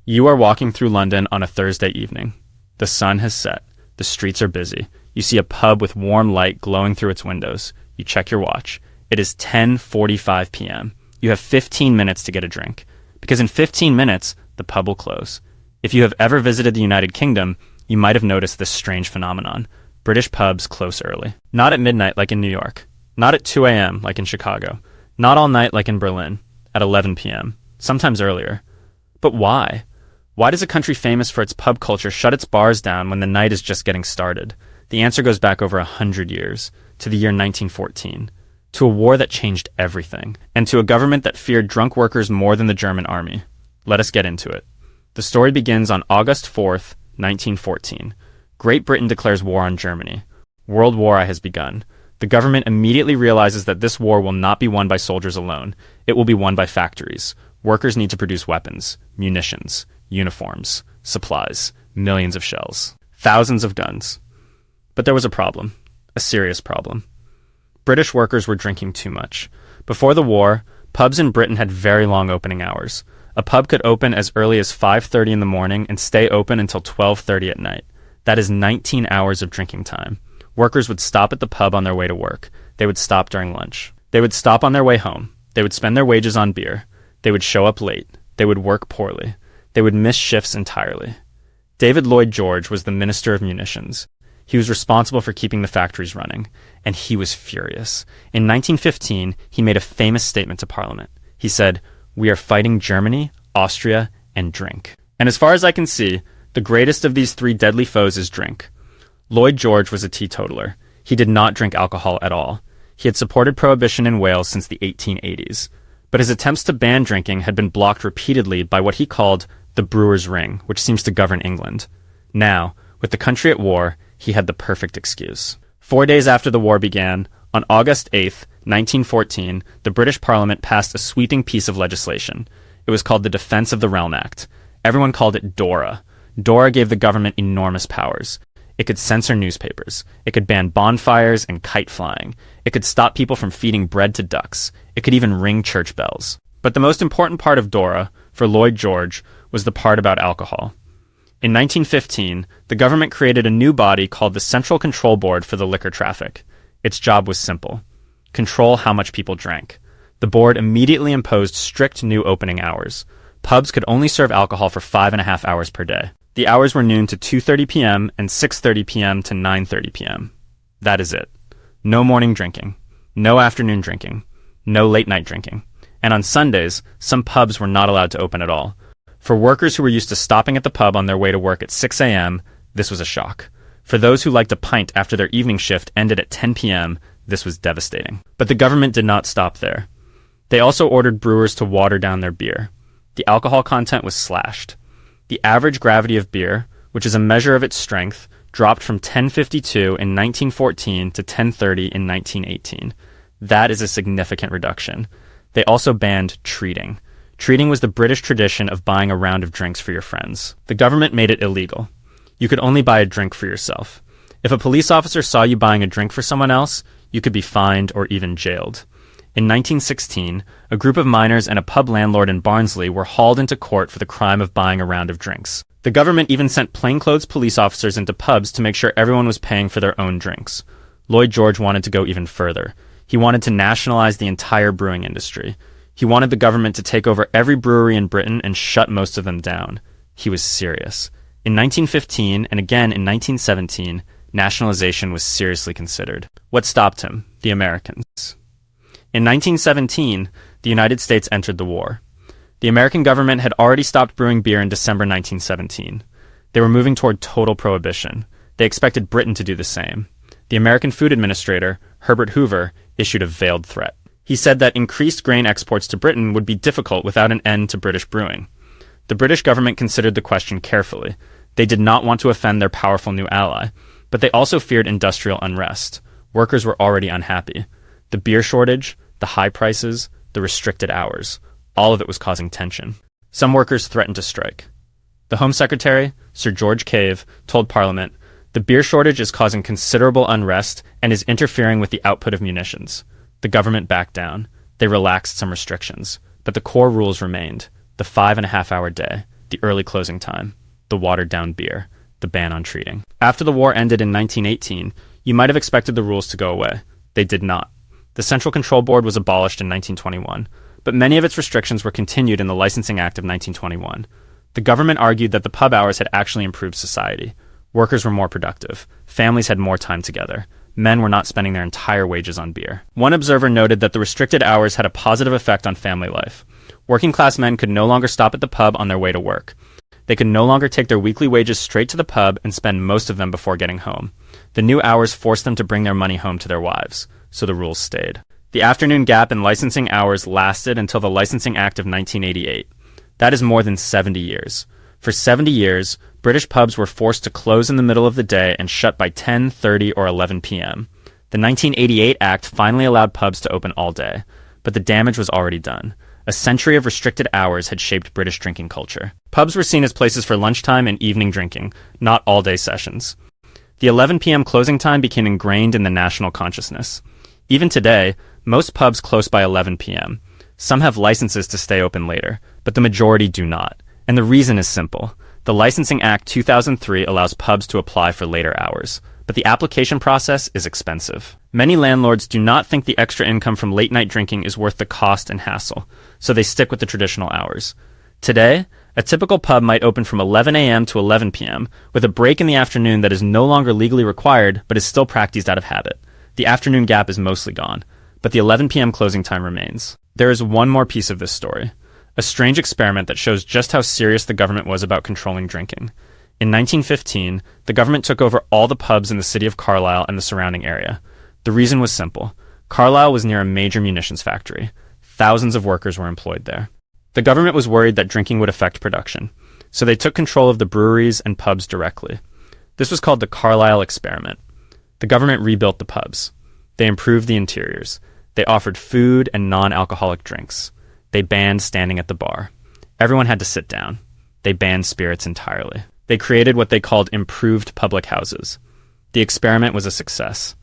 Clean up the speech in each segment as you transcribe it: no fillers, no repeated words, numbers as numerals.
You are walking through London on a Thursday evening. The sun has set. The streets are busy. You see a pub with warm light glowing through its windows. You check your watch. It is 10:45 p.m. You have 15 minutes to get a drink. Because in 15 minutes, the pub will close. If you have ever visited the United Kingdom, you might have noticed this strange phenomenon. British pubs close early. Not at midnight like in New York. Not at 2 a.m. like in Chicago. Not all night like in Berlin. At 11 p.m. Sometimes earlier. But why? Why does a country famous for its pub culture shut its bars down when the night is just getting started? The answer goes back over 100 years, to the year 1914, to a war that changed everything, and to a government that feared drunk workers more than the German army. Let us get into it. The story begins on August 4th, 1914. Great Britain declares war on Germany. World War I has begun. The government immediately realizes that this war will not be won by soldiers alone. It will be won by factories. Workers need to produce weapons, munitions, uniforms, supplies, millions of shells, thousands of guns. But there was a problem, a serious problem. British workers were drinking too much. Before the war, pubs in Britain had very long opening hours. A pub could open as early as 5:30 in the morning and stay open until 12:30 at night. That is 19 hours of drinking time. Workers would stop at the pub on their way to work. They would stop during lunch. They would stop on their way home. They would spend their wages on beer. They would show up late. They would work poorly. They would miss shifts entirely. David Lloyd George was the Minister of Munitions. He was responsible for keeping the factories running, and he was furious. In 1915, he made a famous statement to Parliament. He said, "We are fighting Germany, Austria, and drink." And as far as I can see, the greatest of these three deadly foes is drink. Lloyd George was a teetotaler. He did not drink alcohol at all. He had supported prohibition in Wales since the 1880s. But his attempts to ban drinking had been blocked repeatedly by what he called the Brewers' Ring, which seems to govern England. Now, with the country at war, he had the perfect excuse. 4 days after the war began, on August 8th, 1914, the British Parliament passed a sweeping piece of legislation. It was called the Defence of the Realm Act. Everyone called it DORA. DORA gave the government enormous powers. It could censor newspapers. It could ban bonfires and kite flying. It could stop people from feeding bread to ducks. It could even ring church bells. But the most important part of DORA, for Lloyd George, was the part about alcohol. In 1915, the government created a new body called the Central Control Board for the liquor traffic. Its job was simple: control how much people drank. The board immediately imposed strict new opening hours. Pubs could only serve alcohol for 5.5 hours per day. The hours were noon to 2:30 p.m. and 6:30 p.m. to 9:30 p.m. That is it. No morning drinking. No afternoon drinking. No late night drinking. And on Sundays, some pubs were not allowed to open at all. For workers who were used to stopping at the pub on their way to work at 6 a.m., this was a shock. For those who liked a pint after their evening shift ended at 10 p.m., this was devastating. But the government did not stop there. They also ordered brewers to water down their beer. The alcohol content was slashed. The average gravity of beer, which is a measure of its strength, dropped from 1052 in 1914 to 1030 in 1918. That is a significant reduction. They also banned treating. Treating was the British tradition of buying a round of drinks for your friends. The government made it illegal. You could only buy a drink for yourself. If a police officer saw you buying a drink for someone else, you could be fined or even jailed. In 1916, a group of miners and a pub landlord in Barnsley were hauled into court for the crime of buying a round of drinks. The government even sent plainclothes police officers into pubs to make sure everyone was paying for their own drinks. Lloyd George wanted to go even further. He wanted to nationalize the entire brewing industry. He wanted the government to take over every brewery in Britain and shut most of them down. He was serious. In 1915 and again in 1917, nationalization was seriously considered. What stopped him? The Americans. In 1917, the United States entered the war. The American government had already stopped brewing beer in December 1917. They were moving toward total prohibition. They expected Britain to do the same. The American Food Administrator, Herbert Hoover, issued a veiled threat. He said that increased grain exports to Britain would be difficult without an end to British brewing. The British government considered the question carefully. They did not want to offend their powerful new ally, but they also feared industrial unrest. Workers were already unhappy. The beer shortage, the high prices, the restricted hours, all of it was causing tension. Some workers threatened to strike. The Home Secretary, Sir George Cave, told Parliament, "The beer shortage is causing considerable unrest and is interfering with the output of munitions." The government backed down. They relaxed some restrictions, but the core rules remained: the 5.5 hour day, the early closing time, the watered-down beer, the ban on treating. After the war ended in 1918, you might have expected the rules to go away. They did not. The Central Control Board was abolished in 1921, but many of its restrictions were continued in the Licensing Act of 1921. The government argued that the pub hours had actually improved society. Workers were more productive. Families had more time together. Men were not spending their entire wages on beer. One observer noted that the restricted hours had a positive effect on family life. Working-class men could no longer stop at the pub on their way to work. They could no longer take their weekly wages straight to the pub and spend most of them before getting home. The new hours forced them to bring their money home to their wives, so the rules stayed. The afternoon gap in licensing hours lasted until the Licensing Act of 1988. That is more than 70 years. For 70 years, British pubs were forced to close in the middle of the day and shut by 10, 30, or 11 p.m. The 1988 Act finally allowed pubs to open all day, but the damage was already done. A century of restricted hours had shaped British drinking culture. Pubs were seen as places for lunchtime and evening drinking, not all-day sessions. The 11 p.m. closing time became ingrained in the national consciousness. Even today, most pubs close by 11 p.m. Some have licenses to stay open later, but the majority do not. And the reason is simple. The Licensing Act 2003 allows pubs to apply for later hours, but the application process is expensive. Many landlords do not think the extra income from late-night drinking is worth the cost and hassle, so they stick with the traditional hours. Today, a typical pub might open from 11 a.m. to 11 p.m., with a break in the afternoon that is no longer legally required, but is still practiced out of habit. The afternoon gap is mostly gone, but the 11 p.m. closing time remains. There is one more piece of this story. A strange experiment that shows just how serious the government was about controlling drinking. In 1915, the government took over all the pubs in the city of Carlisle and the surrounding area. The reason was simple. Carlisle was near a major munitions factory. Thousands of workers were employed there. The government was worried that drinking would affect production, so they took control of the breweries and pubs directly. This was called the Carlisle experiment. The government rebuilt the pubs. They improved the interiors. They offered food and non-alcoholic drinks. They banned standing at the bar. Everyone had to sit down. They banned spirits entirely. They created what they called improved public houses. The experiment was a success.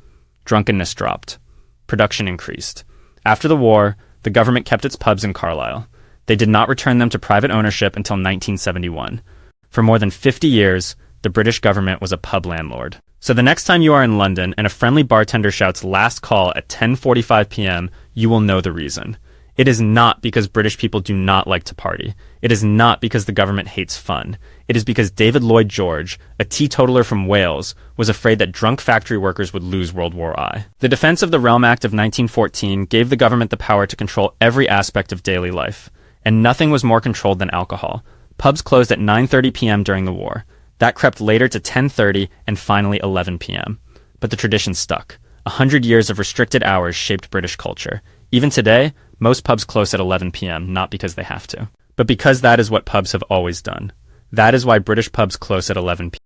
Drunkenness dropped. Production increased. After the war, the government kept its pubs in Carlisle. They did not return them to private ownership until 1971. For more than 50 years, the British government was a pub landlord. So the next time you are in London and a friendly bartender shouts last call at 10:45 p.m., you will know the reason. It is not because British people do not like to party. It is not because the government hates fun. It is because David Lloyd George, a teetotaler from Wales, was afraid that drunk factory workers would lose World War I. The Defense of the Realm Act of 1914 gave the government the power to control every aspect of daily life. And nothing was more controlled than alcohol. Pubs closed at 9:30 p.m. during the war. That crept later to 10:30 and finally 11 p.m. But the tradition stuck. 100 years of restricted hours shaped British culture. Even today, most pubs close at 11 p.m., not because they have to, but because that is what pubs have always done. That is why British pubs close at 11 p.m.